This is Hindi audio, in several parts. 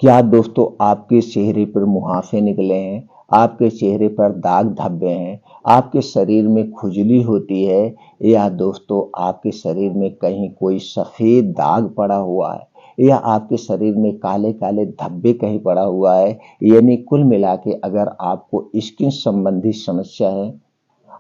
क्या दोस्तों आपके चेहरे पर मुहासे निकले हैं, आपके चेहरे पर दाग धब्बे हैं, आपके शरीर में खुजली होती है या दोस्तों आपके शरीर में कहीं कोई सफ़ेद दाग पड़ा हुआ है या आपके शरीर में काले-काले धब्बे कहीं पड़ा हुआ है, यानी कुल मिला के अगर आपको स्किन संबंधी समस्या है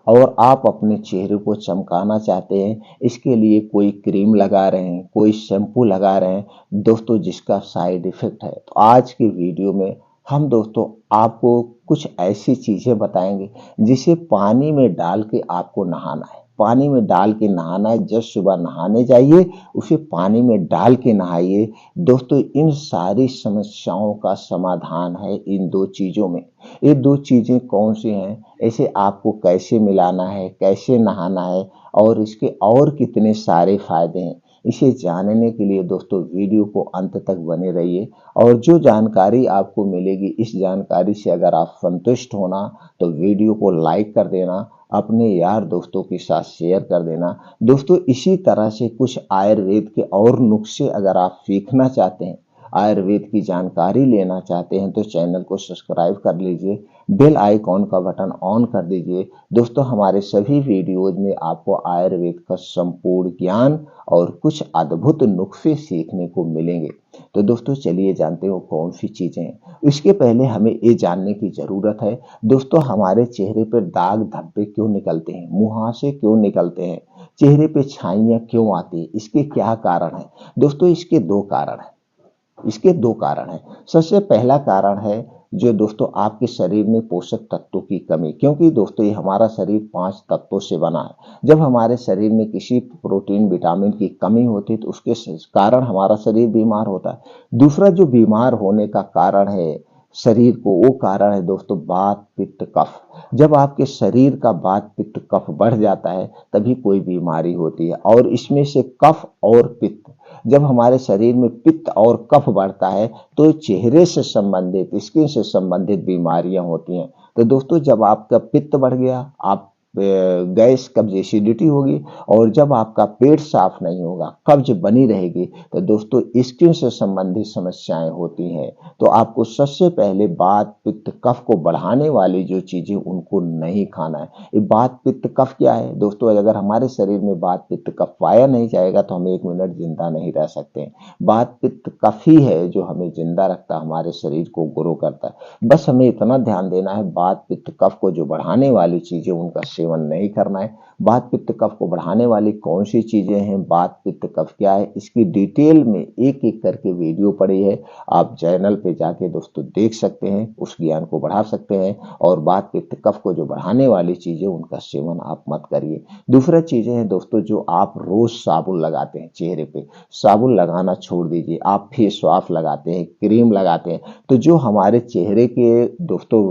और आप अपने चेहरे को चमकाना चाहते हैं, इसके लिए कोई क्रीम लगा रहे हैं, कोई शैम्पू लगा रहे हैं, दोस्तों जिसका साइड इफ़ेक्ट है। तो आज की वीडियो में हम दोस्तों आपको कुछ ऐसी चीज़ें बताएँगे, जिसे पानी में डाल के आपको नहाना है। पानी में डाल के नहाना है, जस्ट सुबह नहाने जाइए, उसे पानी में डाल के नहाइए। दोस्तों इन सारी समस्याओं का समाधान है इन 2 चीज़ों में। ये 2 चीज़ें कौन-सी हैं? इसे आपको कैसे मिलाना है, कैसे नहाना है और इसके और कितने सारे फ़ायदे हैं। इसे जानने के लिए दोस्तों वीडियो को अंत तक बने रहिए और जो जानकारी आपको मिलेगी, इस जानकारी से अगर आप संतुष्ट होना तो वीडियो को लाइक कर देना, अपने यार दोस्तों के साथ शेयर कर देना। दोस्तों इसी तरह से कुछ आयुर्वेद के और नुस्खे अगर आप सीखना चाहते हैं, आयुर्वेद की जानकारी लेना चाहते हैं तो चैनल को सब्सक्राइब कर लीजिए, बेल आइकॉन का बटन ऑन कर दीजिए। दोस्तों हमारे सभी वीडियोज में आपको आयुर्वेद का संपूर्ण ज्ञान और कुछ अद्भुत नुस्खे सीखने को मिलेंगे। तो दोस्तों चलिए जानते हो कौन सी चीज़ें हैं। इसके पहले हमें ये जानने की ज़रूरत है दोस्तों हमारे चेहरे पर दाग धब्बे क्यों निकलते हैं, मुहासे क्यों निकलते हैं, चेहरे पे छाइयाँ क्यों आती हैं, इसके क्या कारण हैं। दोस्तों इसके 2 कारण हैं। सबसे पहला कारण है जो दोस्तों आपके शरीर में पोषक तत्वों की कमी, क्योंकि दोस्तों ये हमारा शरीर 5 तत्वों से बना है। जब हमारे शरीर में किसी प्रोटीन, विटामिन की कमी होती है तो उसके कारण हमारा शरीर बीमार होता है। दूसरा जो बीमार होने का कारण है शरीर को, वो कारण है दोस्तों वात, पित्त, कफ। जब आपके शरीर का वात, पित्त, कफ बढ़ जाता है तभी कोई बीमारी होती है और इसमें से कफ और पित्त, जब हमारे शरीर में पित्त और कफ बढ़ता है तो चेहरे से संबंधित, स्किन से संबंधित बीमारियां होती हैं। तो दोस्तों जब आपका पित्त बढ़ गया, आप गैस, कब्ज, एसिडिटी होगी और जब आपका पेट साफ नहीं होगा, कब्ज बनी रहेगी तो दोस्तों स्किन से संबंधित समस्याएं होती हैं। तो आपको सबसे पहले वात, पित्त, कफ को बढ़ाने वाली जो चीजें उनको नहीं खाना है। ये वात, पित्त, कफ क्या है दोस्तों? अगर हमारे शरीर में वात, पित्त, कफ पाया नहीं जाएगा तो हम 1 मिनट जिंदा नहीं रह सकते। वात, पित्त, कफ ही है जो हमें जिंदा रखता है, हमारे शरीर को ग्रो करता है। बस हमें इतना ध्यान देना है, वात, पित्त, कफ को जो बढ़ाने वाली चीजें उनका सेवन नहीं करना है। वात, पित्त, कफ को बढ़ाने वाली कौन सी चीजें हैं, वात, पित्त, कफ क्या है, इसकी डिटेल में एक एक करके वीडियो पड़ी है। आप चैनल पे जाके दोस्तों देख सकते हैं, उस ज्ञान को बढ़ा सकते हैं और वात, पित्त, कफ को जो बढ़ाने वाली चीजें उनका सेवन आप मत करिए। दूसरा चीजें हैं दोस्तों, जो आप रोज साबुन लगाते हैं चेहरे पे, साबुन लगाना छोड़ दीजिए। आप फेस वॉश लगाते हैं, क्रीम लगाते हैं, तो जो हमारे चेहरे के दोस्तों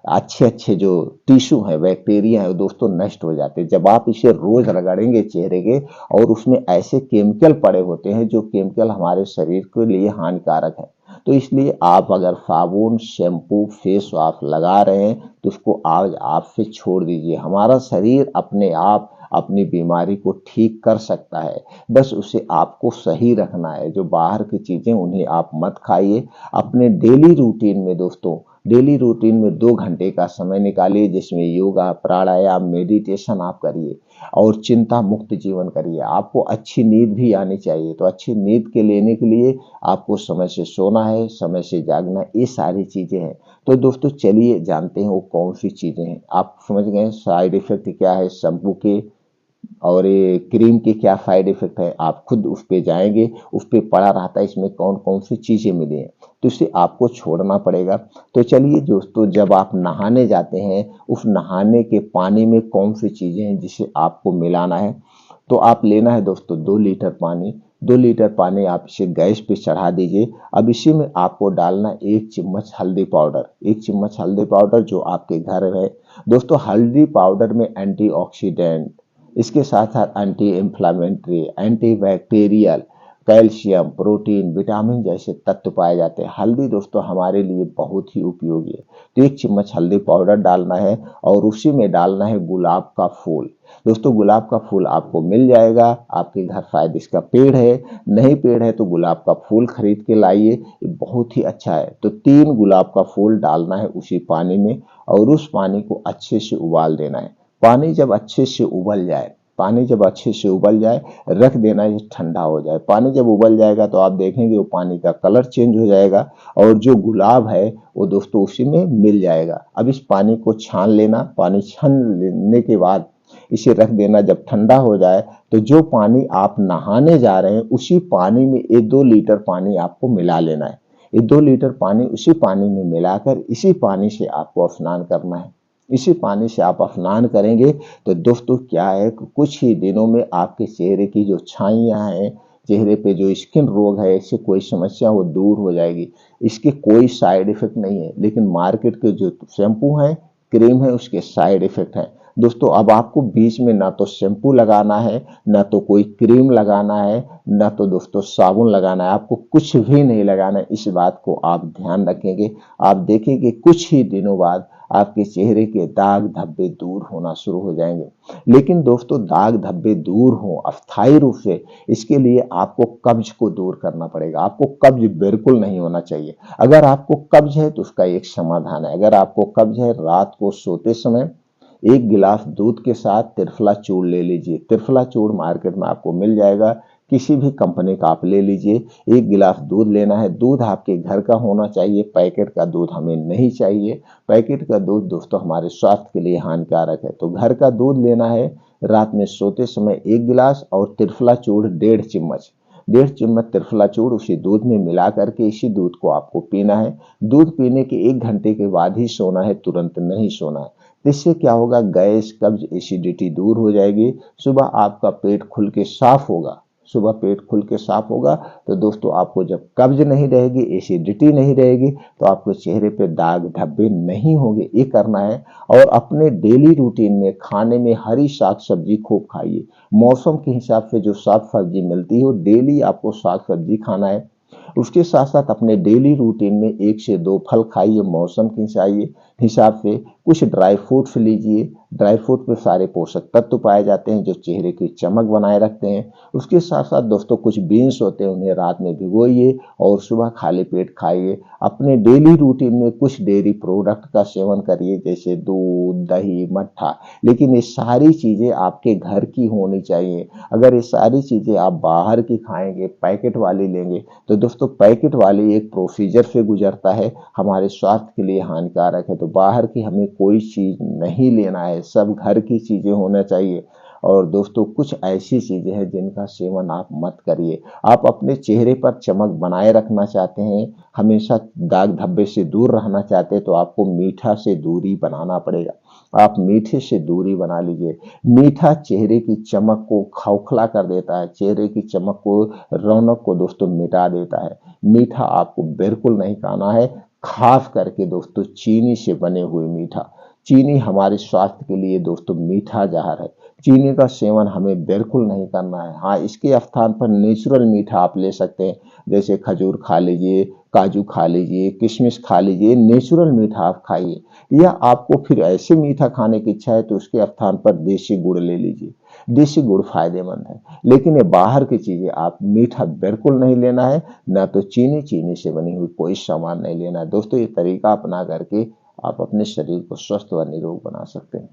अच्छे-अच्छे जो टिश्यू हैं, बैक्टीरिया हैं, वो दोस्तों नष्ट हो जाते हैं। जब आप इसे रोज़ रगड़ेंगे चेहरे के और उसमें ऐसे केमिकल पड़े होते हैं जो केमिकल हमारे शरीर के लिए हानिकारक है। तो इसलिए आप अगर साबुन, शैम्पू, फेस वॉश लगा रहे हैं तो उसको आज आप से छोड़ दीजिए। हमारा शरीर अपने आप अपनी बीमारी को ठीक कर सकता है, बस उसे आपको सही रखना है। जो बाहर की चीज़ें उन्हें आप मत खाइए। अपने डेली रूटीन में दोस्तों, डेली रूटीन में 2 घंटे का समय निकालिए जिसमें योगा, प्राणायाम, मेडिटेशन आप करिए और चिंता मुक्त जीवन करिए। आपको अच्छी नींद भी आनी चाहिए, तो अच्छी नींद के लेने के लिए आपको समय से सोना है, समय से जागना है, ये सारी चीज़ें हैं। तो दोस्तों चलिए जानते हैं वो कौन सी चीज़ें हैं। आप समझ गए साइड इफ़ेक्ट क्या है शैम्पू के और ये क्रीम के क्या साइड इफ़ेक्ट है। आप खुद उस पे जाएँगे, उस पे पड़ा रहता है इसमें कौन-कौन सी चीज़ें मिली हैं, तो इसे आपको छोड़ना पड़ेगा। तो चलिए दोस्तों, जब आप नहाने जाते हैं, उस नहाने के पानी में कौन सी चीज़ें हैं जिसे आपको मिलाना है। तो आप लेना है दोस्तों 2 लीटर पानी। 2 लीटर पानी आप इसे गैस पे चढ़ा दीजिए। अब इसी में आपको डालना 1 चम्मच हल्दी पाउडर, 1 चम्मच हल्दी पाउडर जो आपके घर है। दोस्तों हल्दी पाउडर में एंटीऑक्सीडेंट, इसके साथ-साथ anti inflammatory, anti bacterial calcium, protein, vitamin जैसे तत्व पाए जाते हैं। हल्दी दोस्तों हमारे लिए बहुत ही उपयोगी है। तो 1 चम्मच हल्दी पाउडर डालना है और उसी में डालना है गुलाब का फूल। दोस्तों गुलाब का फूल आपको मिल जाएगा, आपके घर शायद इसका पेड़ है, नहीं पेड़ है तो गुलाब का फूल खरीद के लाइए, ये बहुत ही अच्छा है। तो 3 गुलाब का फूल डालना है उसी पानी में और उस पानी को अच्छे से उबाल देना है। पानी जब अच्छे से उबल जाए, पानी जब अच्छे से उबल जाए, रख देना है ठंडा हो जाए। पानी जब उबल जाएगा तो आप देखेंगे वो पानी का कलर चेंज हो जाएगा और जो गुलाब है वो दोस्तों उसी में मिल जाएगा। अब इस पानी को छान लेना, पानी छान लेने के बाद इसे रख देना। जब ठंडा हो जाए तो जो पानी आप नहाने जा रहे हैं उसी पानी में 1-2 लीटर पानी आपको मिला लेना है। ये 2 लीटर पानी उसी पानी में मिलाकर इसी पानी से आपको स्नान करना है। इसी पानी से आप स्नान करेंगे तो दोस्तों क्या है, कुछ ही दिनों में आपके चेहरे की जो छाइयाँ हैं, चेहरे पे जो स्किन रोग है, इससे कोई समस्या वो दूर हो जाएगी। इसके कोई साइड इफेक्ट नहीं है, लेकिन मार्केट के जो शैम्पू हैं, क्रीम है, उसके साइड इफेक्ट हैं। दोस्तों अब आपको बीच में ना तो शैम्पू लगाना है, ना तो कोई क्रीम लगाना है, ना तो दोस्तों साबुन लगाना है, आपको कुछ भी नहीं लगाना है। इस बात को आप ध्यान रखेंगे, आप देखेंगे कुछ ही दिनों बाद आपके चेहरे के दाग धब्बे दूर होना शुरू हो जाएंगे। लेकिन दोस्तों दाग धब्बे दूर हो अस्थायी रूप से, इसके लिए आपको कब्ज को दूर करना पड़ेगा। आपको कब्ज बिल्कुल नहीं होना चाहिए। अगर आपको कब्ज है तो उसका एक समाधान है। अगर आपको कब्ज है, रात को सोते समय 1 गिलास दूध के साथ त्रिफला चूर्ण ले लीजिए। त्रिफला चूर्ण मार्केट में आपको मिल जाएगा, किसी भी कंपनी का आप ले लीजिए। 1 गिलास दूध लेना है, दूध आपके घर का होना चाहिए, पैकेट का दूध हमें नहीं चाहिए। पैकेट का दूध दोस्तों हमारे स्वास्थ्य के लिए हानिकारक है। तो घर का दूध लेना है, रात में सोते समय 1 गिलास और त्रिफला चूर्ण 1.5 चम्मच त्रिफला चूर्ण उसी दूध में मिला करके इसी दूध को आपको पीना है। दूध पीने के 1 घंटे के बाद ही सोना है, तुरंत नहीं सोना है। इससे क्या होगा, गैस, कब्ज, एसिडिटी दूर हो जाएगी। सुबह आपका पेट खुल के साफ होगा, सुबह पेट खुल के साफ होगा तो दोस्तों आपको जब कब्ज नहीं रहेगी, एसिडिटी नहीं रहेगी, तो आपके चेहरे पे दाग धब्बे नहीं होंगे। ये करना है। और अपने डेली रूटीन में खाने में हरी साग सब्जी खूब खाइए। मौसम के हिसाब से जो साग सब्जी मिलती है वो डेली आपको साग सब्जी खाना है। उसके साथ साथ अपने डेली रूटीन में 1 से 2 फल खाइए, मौसम के हिसाब से। कुछ ड्राई फ्रूट्स लीजिए, ड्राई फ्रूट में सारे पोषक तत्व पाए जाते हैं जो चेहरे की चमक बनाए रखते हैं। उसके साथ साथ दोस्तों कुछ बीन्स होते हैं, उन्हें रात में भिगोइए और सुबह खाली पेट खाइए। अपने डेली रूटीन में कुछ डेयरी प्रोडक्ट का सेवन करिए, जैसे दूध, दही, मट्ठा। लेकिन ये सारी चीज़ें आपके घर की होनी चाहिए। अगर ये सारी चीज़ें आप बाहर की खाएंगे, पैकेट वाली लेंगे, तो दोस्तों पैकेट वाली एक प्रोसीजर से गुजरता है, हमारे स्वास्थ्य के लिए हानिकारक है। तो बाहर की हमें कोई चीज़ नहीं लेना है, सब घर की चीज़ें होना चाहिए। और दोस्तों कुछ ऐसी चीज़ें हैं जिनका सेवन आप मत करिए। आप अपने चेहरे पर चमक बनाए रखना चाहते हैं, हमेशा दाग धब्बे से दूर रहना चाहते हैं, तो आपको मीठा से दूरी बनाना पड़ेगा। आप मीठे से दूरी बना लीजिए। मीठा चेहरे की चमक को खोखला कर देता है, चेहरे की चमक को, रौनक को दोस्तों मिटा देता है। मीठा आपको बिल्कुल नहीं खाना है, खास करके दोस्तों चीनी से बने हुए मीठा। चीनी हमारे स्वास्थ्य के लिए दोस्तों मीठा जहर है। चीनी का सेवन हमें बिल्कुल नहीं करना है। हाँ, इसके स्थान पर नेचुरल मीठा आप ले सकते हैं, जैसे खजूर खा लीजिए, काजू खा लीजिए, किशमिश खा लीजिए, नेचुरल मीठा आप खाइए। या आपको फिर ऐसे मीठा खाने की इच्छा है तो उसके स्थान पर देसी गुड़ ले लीजिए। देसी गुड़ फायदेमंद है। लेकिन ये बाहर की चीजें आप मीठा बिल्कुल नहीं लेना है, ना तो चीनी से बनी हुई कोई सामान नहीं लेना है। दोस्तों ये तरीका अपना करके आप अपने शरीर को स्वस्थ व निरोग बना सकते हैं।